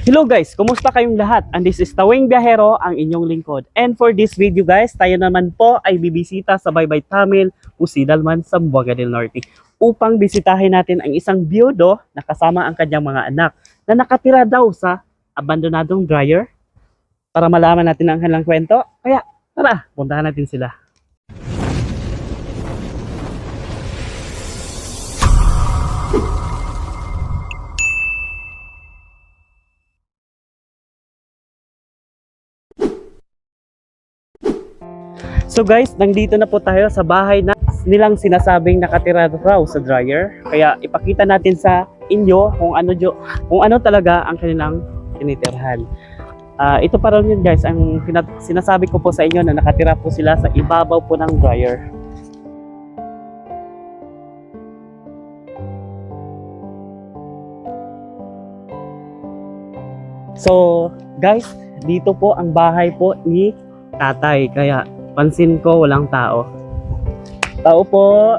Hello guys, kumusta kayong lahat? And this is Tawing Biyahero, ang inyong lingkod. And for this video guys, tayo naman po ay bibisita sa Baybay Tamil, Usidalman, Zamboanga del Norte upang bisitahin natin ang isang biyudo na kasama ang kanyang mga anak na nakatira daw sa abandonadong dryer para malaman natin ang kanilang kwento. Kaya tara, puntahan natin sila. So guys, nandito na po tayo sa bahay na nilang sinasabing nakatira raw sa dryer. Kaya ipakita natin sa inyo kung ano talaga ang kanilang tinitirhan. Ito pa rin yun guys, ang sinasabi ko po sa inyo na nakatira po sila sa ibabaw po ng dryer. So guys, dito po ang bahay po ni tatay. Kaya pansin ko walang tao. Tao po.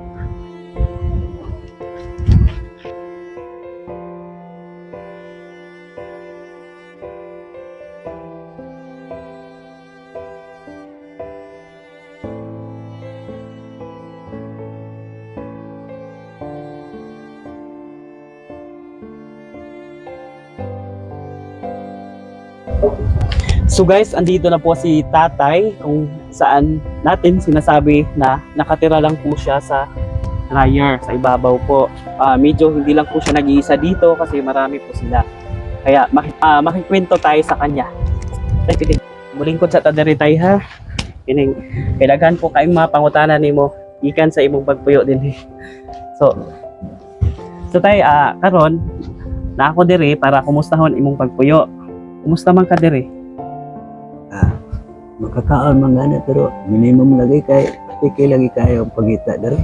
So guys, andito na po si tatay kung saan natin sinasabi na nakatira lang po siya sa dryer, sa ibabaw po. Medyo hindi lang po siya nag-iisa dito kasi marami po sila. Kaya makikwento tayo sa kanya. Mulingkod sa tadaritay ha. Kining kailangan po kayong mapangutanan nimo ikan sa imong pagpuyo din. So tay karon na ako dire para kumustahon imong pagpuyo. Kumusta man ka dire? Makakaon man gana pero minimum lagi kay piki lagi kayo ang pagita dere.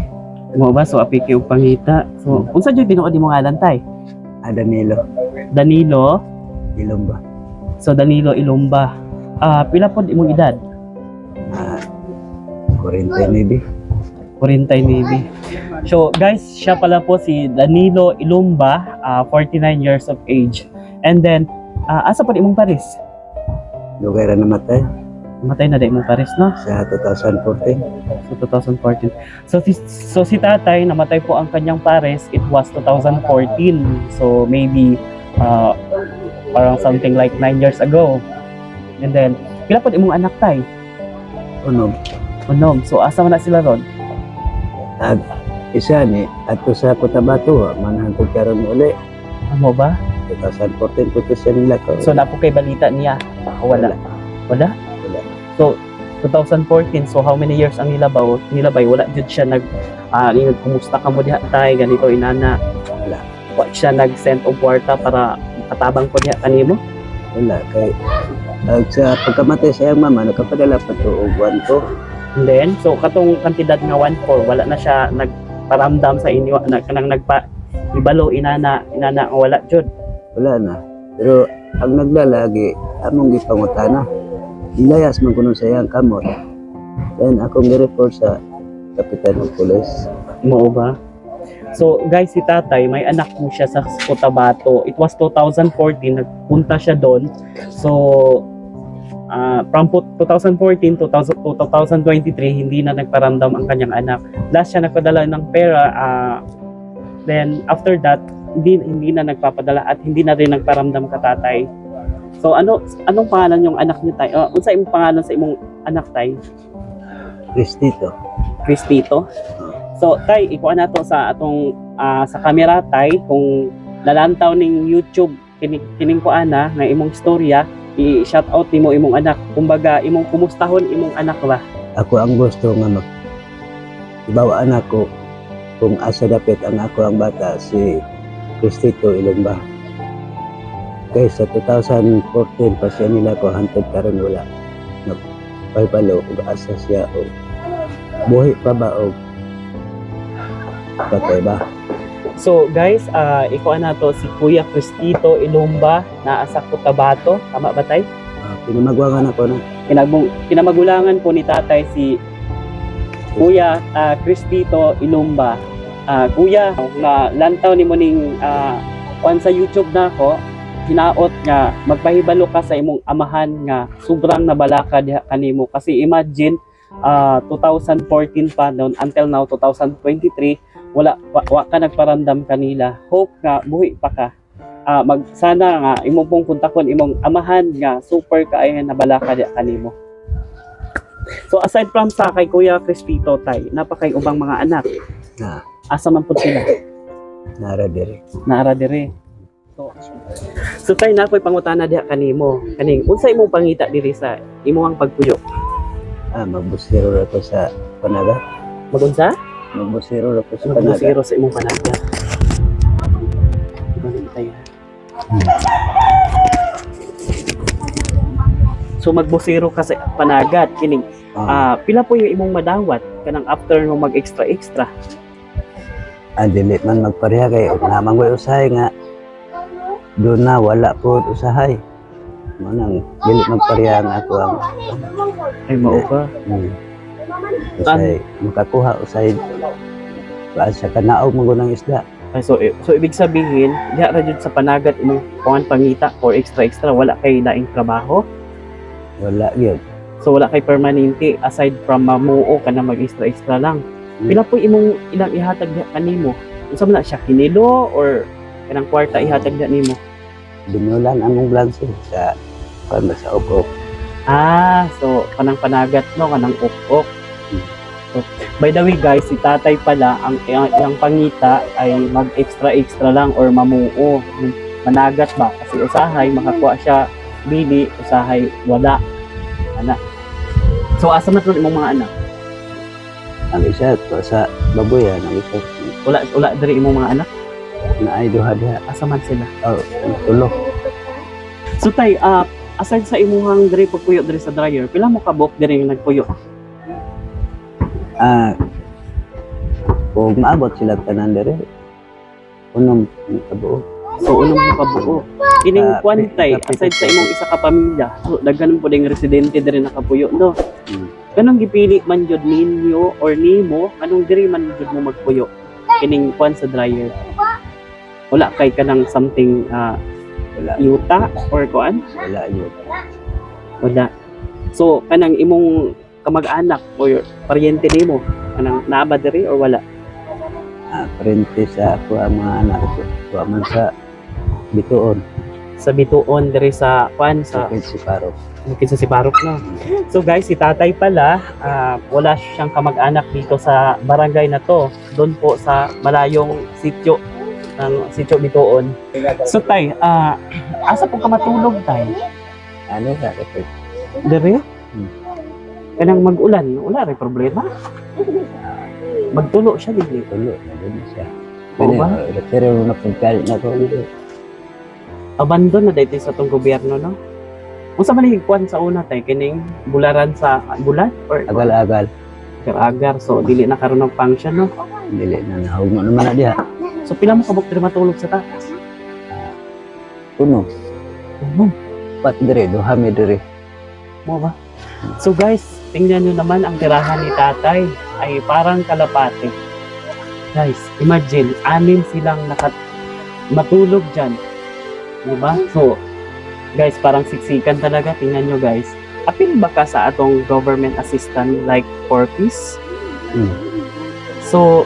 Mo ba so apiki og pangita. So unsa jud tinuod imong ngalan tay? Danilo Danilo Ilomba. So Danilo Ilomba. Pila pod imong edad? 49. 49. So guys, siya pala po si Danilo Ilomba, 49 years of age. And then asa pod imong pares? Lugar na namatay Matay na dai imong pares no? sa 2014. So 2014. So si tatay namatay po ang kanyang pares, it was 2014. So maybe parang something like 9 years ago. And then pila pod imong anak tay? Unom. So asa man na sila ron? Isa ni ato sa Cotabato manhantod karon uli. Amo ba? 2014 puto siya nila ko. So napo kay balita niya? Wala. Wala. So 2014, so how many years ang nilabay? Wala jud siya kumusta ka mo diha tay ganito inana. Wala. Wa siya nag-send og kwarta para katabang ko diha kanimo? Wala kay sa pagkamatay sa iyang mama nakapadala pa to og 1 And then so katong kantidad nga 1.4 wala na siya nagparamdam sa inyo kanang ibalo inana ang wala jud. Wala na. Pero ang naglalagi among gipangutana. Ilayas man kuno sa iyang kamot. Then akong gi-report sa kapitan ng pulis. Mo ba? So guys, si tatay may anak po siya sa Cotabato. It was 2014 nagpunta siya doon. So from 2014 to 2023 hindi na nagparamdam ang kanyang anak. Last siya nagpadala ng pera. Then after that hindi na nagpapadala at hindi na rin nagparamdam ka tatay. So anong pangalan yung anak niyo tay? Unsa imong pangalan sa imong anak tay? Cristito. So tay, ikuha na to sa atong sa camera tay kung lalantaw ning YouTube kining ko ana nga imong istorya, i-shout out nimo imong anak. Kumbaga imong kumustahon imong anak ba? Ako ang gusto nga ibawa anak ko kung asa dapit ang ako ang bata si Cristito Ilomba. Kaya sa 2014 pa siya nila ko hantod karon wala. Nagpapalo ug asa siya o buhi pa ba o patay ba? So guys, ikuha na to si Kuya Cristito Ilomba na sa Cotabato. Tama ba tay? Pinamagwangan ako na. Kinamagulangan po ni tatay si Kuya Cristito Ilomba. Kuya, na lantaw ni mo ning kuan sa YouTube na ako. hinaot nga magpahibalo ka sa imong amahan nga sobrang nabalaka diha kanimo kasi imagine 2014 pa doon until now 2023 wa ka nagparamdam kanila. Hope nga buhi pa ka. Sana nga imong pong kontakon imong amahan nga super kaayo nabalaka diha kanimo. So aside from sa kay Kuya Cristito tay, napakay ubang mga anak. Na, Asa man pud sila? nara diri. Naara dire. So tay napoy pangutana diha kanimo. Kaning unsa imong pangita diri sa imong pagpuyo? Magbusiro ra ko sa panaga. Magunsa? Magbusiro ra ko sa panaga. Magbusiro sa imong panaga. Ibalik tayo. So magbusiro ka sa panagat kining pila po yung imong madawat kanang after mo mag extra. Dili man magpareha kay naman ko usahay nga doon na wala po usahay. Manang dili magpareha nga ako ang Ay mao ba? usahay makakuha usahay sa kanaog mo ng isda. Ay, so ibig sabihin diha ra jud sa panagat imong pangita or extra wala kay laing trabaho. Wala gyud. So wala kay permanente aside from mamuo ka na mag extra lang. Pila po imong ilang ihatag diha kanimo? Unsa man na siya kinilo or kanang kwarta ihatag diha nimo? Binulan among blanse sa sa Okok. So kanang panagat no, kanang ukok. So, by the way guys, si tatay pala ang iyang pangita ay mag extra lang or mamuo. Managat ba? Kasi usahay makakuha siya bili, usahay wala. Ana. So asa man ron imong mga anak? Ang isa to sa baboyan, ang isa Wala diri imong mga anak? na ay duha diha. Asa man sila? Tulo. So tay, aside sa imong diri pagpuyo diri sa dryer, pila mo ka buok diri yung nagpuyo? Kung maabot sila tanan dere. Unom kabuo. So unong mo ka buo. Kining kwantay, kapit- aside sa imong isa ka pamilya, so daghan po ding residente diri nakapuyo no. Hmm. Kanang gipili man jud ninyo or nimo, anong diri man jud mo magpuyo? Kining kwan sa dryer. Wala kay kanang something Wala. yuta or kuan? Wala yun. Wala. So kanang imong kamag-anak or paryente nimo, kanang naaba diri or wala? Parente sa ako ang mga anak ko. Kuha man sa bituon. Sa bituon diri sa kwan sa Si Paro. mungkin sa Siparok no. So guys, si tatay pala, wala siyang kamag-anak dito sa barangay na to. Doon po sa malayong sityo ng sityo Bituon. So tay, asa po ka matulog tay? Ano sa kapit? Dere? Kanang mag-ulan, wala rin problema. Magtulo siya dili. Tulo na din siya. Oo ba? Pero na pagkalit na ko. Abandon na dito sa tong gobyerno no. Unsa man yung kwan sa una tay kining bularan sa bulan or Agal-agal. agar so dili na karon ng function no. Dili na nahog mo naman na diha. So pila mo kabuk diri matulog sa taas? Puno. Mo Pat dire, duha mi dire. ba? So guys, tingnan nyo naman ang tirahan ni tatay ay parang kalapate. Guys, imagine, 6 silang matulog dyan. Diba? So, guys, parang siksikan talaga. Tingnan nyo guys. Apil ba ka sa atong government assistant like 4-piece? So,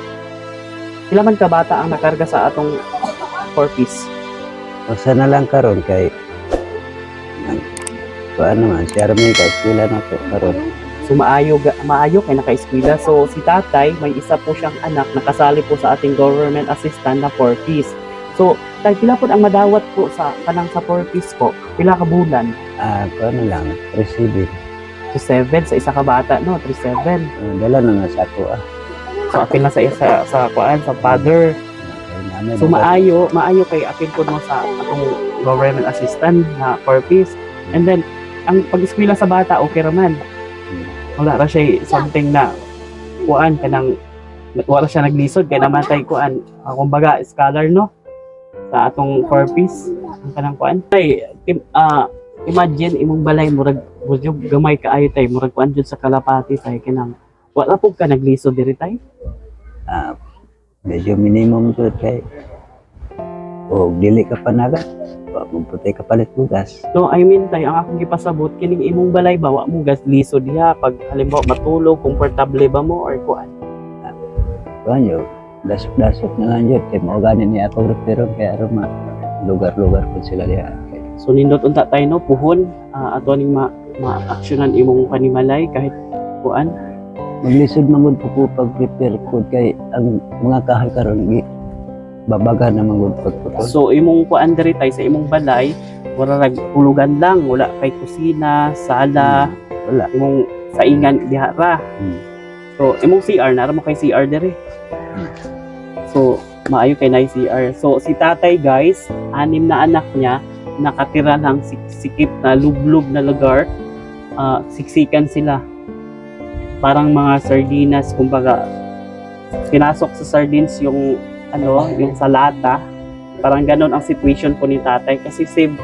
ilan man ka bata ang nakarga sa atong 4-piece? Usa na lang karon kay ano man, si Armin kay sila na to karon. So maayo kay naka-eskwela. So si tatay, may isa po siyang anak nakasali po sa ating government assistant na 4-piece. So tay pila po ang madawat po sa kanang sa 4-piece po? Pila ka bulan? Ano lang, receiving. 7 sa isa ka bata no, 37. Dala na sa ako So apil na sa isa sa kuan sa father. So maayo kay apil po mo sa atong government assistant na 4-piece. And then ang pag-eskwela sa bata okay raman. Wala ra siya something na kuan kanang wala siya naglisod kay namatay kuan kumbaga scholar no sa atong 4-piece ang kanang kuan tay imagine imong balay murag gamay kaayo tay murag kuan jud sa kalapati tay kanang wala pug ka naglisod diri tay medyo minimum to kay O dili ka panagat, wa mo putay ka palit bugas. No, I mean tay, ang akong gipasabot kining imong balay ba wa mo gas lisod diha pag halimbawa matulog, komportable ba mo or kuan. Kanyo, dasok na lang yun. Kaya mo ganin niya ako referon kaya aron lugar-lugar po sila diha. So nindot unta tayo no puhon ato ning ma-actionan imong panimalay kahit kuan. Maglisod mangod po ko pag-prepare ko kay ang mga kahoy karon babaga na mangod pagputol. So imong kuan diri tay sa imong balay, wala nagtulugan lang, wala kay kusina, sala, Wala. imong saingan diha ra. So imong CR nara mo kay CR diri. So maayo kay nay CR. So si tatay guys, 6 na anak niya nakatira lang sikip na lublog na lugar. Siksikan sila. Parang mga sardinas, kumbaga pinasok sa sardines yung yung sa lata. Parang ganon ang situation po ni tatay kasi save,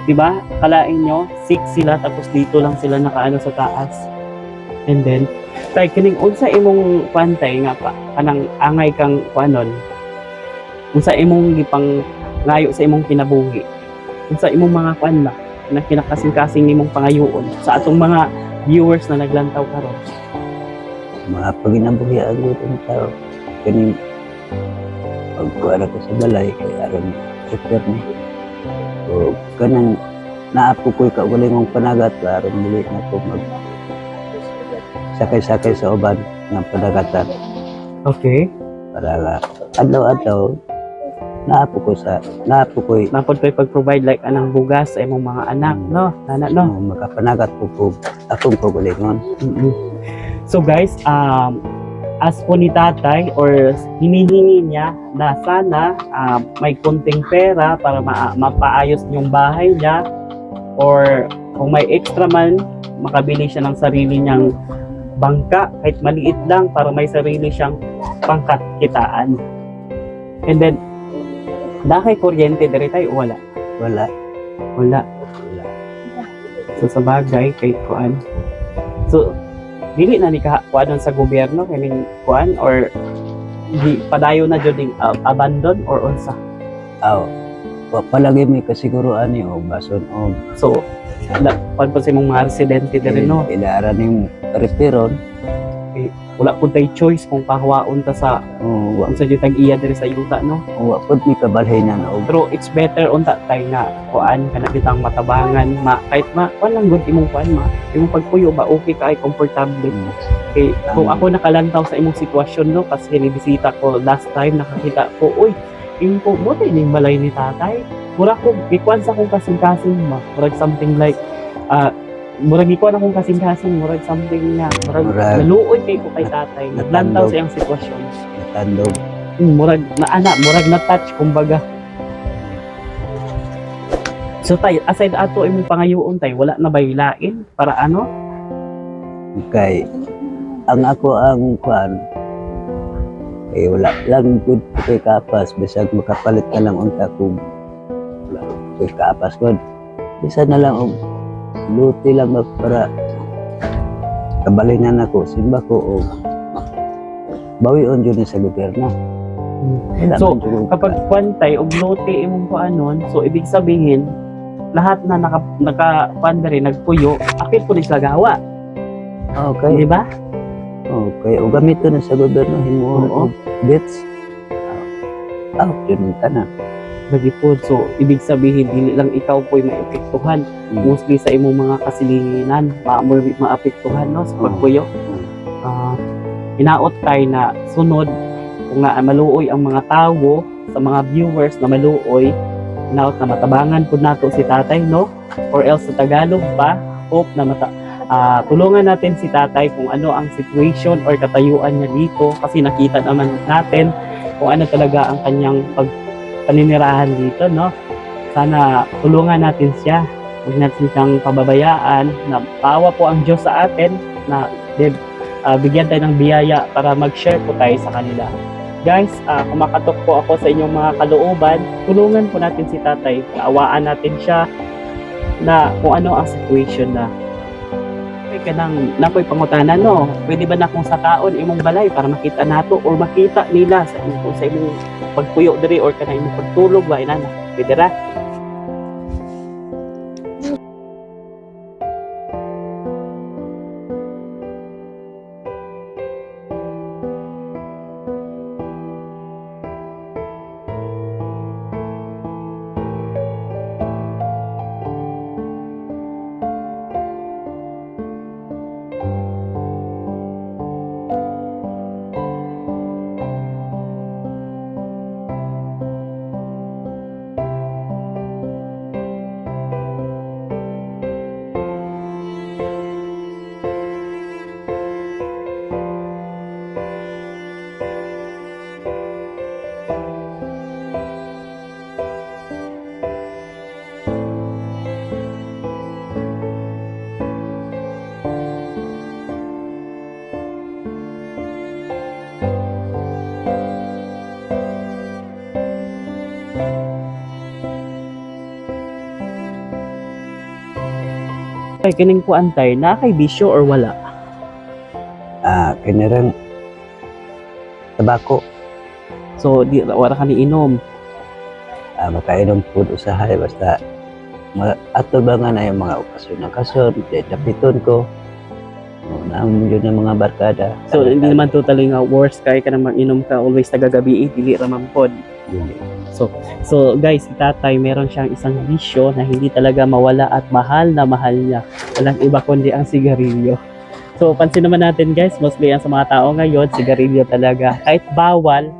'di ba? Kalain nyo 6 sila tapos dito lang sila nakaano sa taas. And then tay kining unsa imong pantay nga pa kanang angay kang kuanon. Unsa imong gipang ngayo sa imong kinabuhi. Unsa imong mga kuan ba na kinakasing-kasing nimong pangayoon sa atong mga viewers na naglantaw karon. Mga paginabuhi ang itong tao. Kaning pagkuha ko sa balay kay aron prepare ni. So kanang naapo ko'y kaugalingong panagat aron muli na ko mag sakay-sakay sa uban ng panagatan Okay. para adlaw-adlaw naapo ko'y Napod ko'y pag-provide like anang bugas sa imong mga anak, no? Nana, no? makapanagat po akong kaugalingon. Mm-mm. So guys, as po ni tatay or hinihingi niya na sana may kunting pera para mapaayos yung bahay niya or kung may extra man, makabili siya ng sarili niyang bangka kahit maliit lang para may sarili siyang pangkakitaan. And then, kay kuryente diri tayo wala. Wala. So sa bagay kay kuan. So dili na ni kuan sa gobyerno kining kuan or di padayon na jud ding abandon or unsa. Palagi may kasiguruan ni o bason o So pag sa imong mga residente diri no, ilaran yung referon wala pud tay choice kung pahawaon ta sa unsa jud tag-iya diri sa yuta no. wa pud mi kabalhinan o Pero it's better unta tay nga kuan kana bitang matabangan kahit kuan lang gud imong kuan imong pagpuyo ba okay kay komportable. Okay, kung ako nakalantaw sa imong sitwasyon no kasi nibisita ko last time nakakita ko yung po mo ning balay ni tatay. Mura ko gikuan sa kong kasing-kasing murag something like murag ikuan akong kasing-kasing murag something nga murag naluoy kay ko kay tatay naglantaw sa iyang sitwasyon. natandog Murag na touch kumbaga. So tay aside ato imong pangayoon tay wala na baylain para ano? kay ang ako ang kuan wala lang good kay kapas bisag makapalit ka lang unta kung wala kay kapas good bisa na lang og luti lang para kabalingan ako simba ko o bawion yun sa gobyerno. Wala So man jud ko- kapag kwantay og lote imong kuanon, so ibig sabihin lahat na naka rin nagpuyo, apil po ni sila gawa. okay Di ba? okay o gamito na sa gobyerno himuon Oo. og bits yun tanan. Lagi po. So ibig sabihin dili lang ikaw po'y maepektuhan. Mostly sa imong mga kasilinginan, maapektuhan no sa pagpuyo. Hinaot tayo na sunod kung nga maluoy ang mga tao sa mga viewers na maluoy, hinaot na matabangan po nato si tatay no or else sa Tagalog pa hope na tulungan natin si tatay kung ano ang situation or katayuan niya dito kasi nakita naman natin kung ano talaga ang kanyang paninirahan dito no. Sana tulungan natin siya, huwag natin siyang pababayaan na tawa po ang Diyos sa atin na bigyan tayo ng biyaya para mag-share po tayo sa kanila. Guys, kumakatok po ako sa inyong mga kalooban, tulungan po natin si tatay, kaawaan natin siya na kung ano ang situation na. Ay kanang nakoy pangutana no. Pwede ba na akong sakaon imong balay para makita nato or makita nila sa imong pagpuyo diri or kanang imong pagtulog ba inana. Pwede ra? Ay kining kuantay na kay bisyo or wala? Kinarang tabako. So di wala ka ni inom. Makainom po usahay basta ato ba nga na yung mga okasyon ng kason, tapiton ko. Naam yun yung mga barkada. So hindi naman totally nga worst kay ka nang mag-inom ka always tagagabi dili ra man pod. Yun. So guys, si tatay meron siyang isang bisyo na hindi talaga mawala at mahal na mahal niya. Walang iba kundi ang sigarilyo. So pansin naman natin guys, mostly yan sa mga tao ngayon, sigarilyo talaga. Kahit bawal,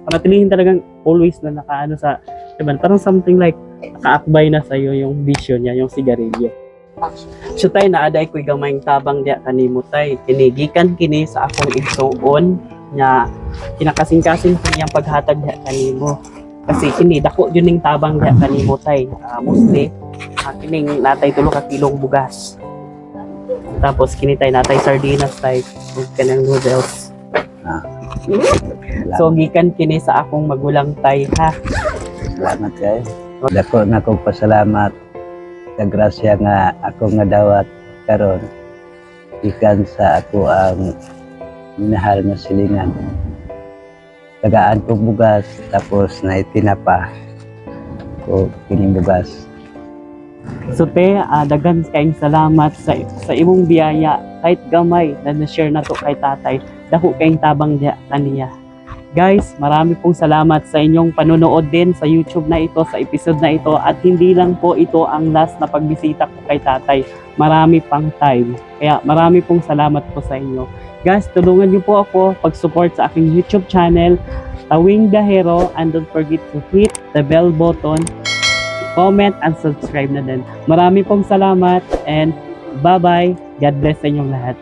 panatilihin talagang always na nakaano sa, diba, parang something like nakaakbay na sa'yo yung bisyo niya, yung sigarilyo. So tay, naaday ko'y gamayng tabang diya kanimo tay. Kinigikan kini sa akong igsuon nga kinakasing-kasing ko niyang paghatag diya kanimo. Kasi kini dako yun ning tabang diya kanimo tay. Mostly kining natay tulo ka kilong bugas. Tapos kini tay natay sardinas tay ug kanang noodles. So gikan kini sa akong magulang tay ha. Salamat kayo. Dako na kong pasalamat sa grasya nga ako nga dawat karon ikan sa ako ang minahal nga silingan. Tagaan ko bugas tapos naitinapa ko kining bugas. So te, daghan kayong salamat sa imong biyaya kahit gamay na na-share na to kay tatay. Dako kayong tabang diya kaniya. Guys, marami pong salamat sa inyong panonood din sa YouTube na ito, sa episode na ito. At hindi lang po ito ang last na pagbisita ko kay tatay. Marami pang time. Kaya marami pong salamat po sa inyo. Guys, tulungan niyo po ako pag-support sa aking YouTube channel, Tawing Dahero. And don't forget to hit the bell button, comment, and subscribe na din. Marami pong salamat and bye-bye. God bless sa inyong lahat.